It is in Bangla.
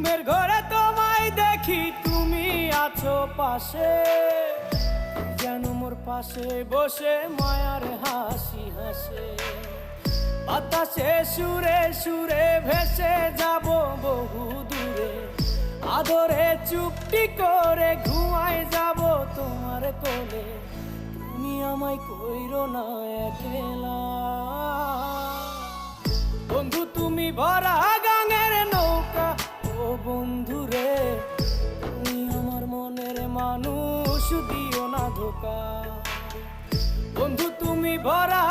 ঘুমের ঘরে তোমায় দেখি, তুমি আছো পাশে, যেন মোর পাশে বসে মায়ার হাসি হাসে। বাতাসে সুরে সুরে ভেসে যাব বহু দূরে, আদরে চুপটি করে ঘুমায় যাব তোমার কোলে। তুমি আমায় কইরো না একলা বন্ধু, তুমি ভরা গাঙের নৌকা। ও বন্ধু রে, তুমি আমার মনের মানুষ, দিও না ধোকা। বন্ধু তুমি ভরা